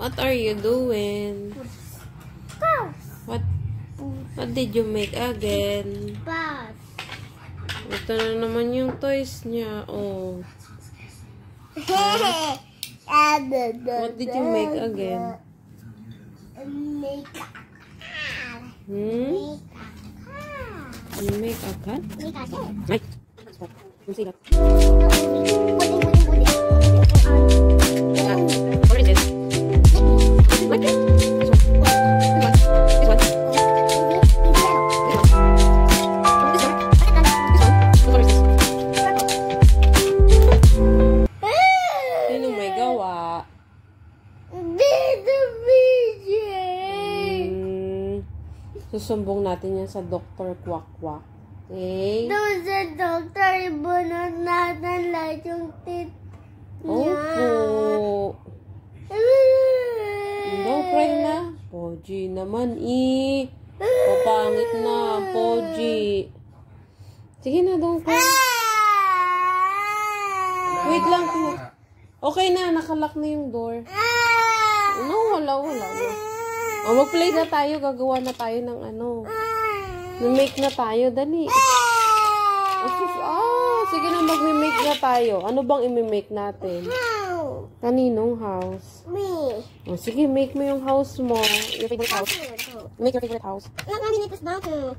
What are you doing? What did you make again? Ito na naman yung toys niya. Oh. What did you make again? You make a cat? Ay! Yung sila. What is it? Like this? This one? This one? Sinong may gawa? Susumbong natin yan sa Dr. Quack Quack. Okay? Doon sa doktor, ibunot natin lahat yung teeth niya. Opo. Don't cry na. Poji naman Papangit na, Poji. Sige na, don't cry. Wait lang. Okay na, nakalock na yung door. No, wala. O, mag-play na tayo. Gagawa na tayo ng ano. Make na tayo, dali. Sige na, mag-make na tayo. Ano bang i-make natin? Kaninong house? Me. O, sige, make mo yung house mo. Your favorite house. Make your favorite house. Yung cabinet is bago.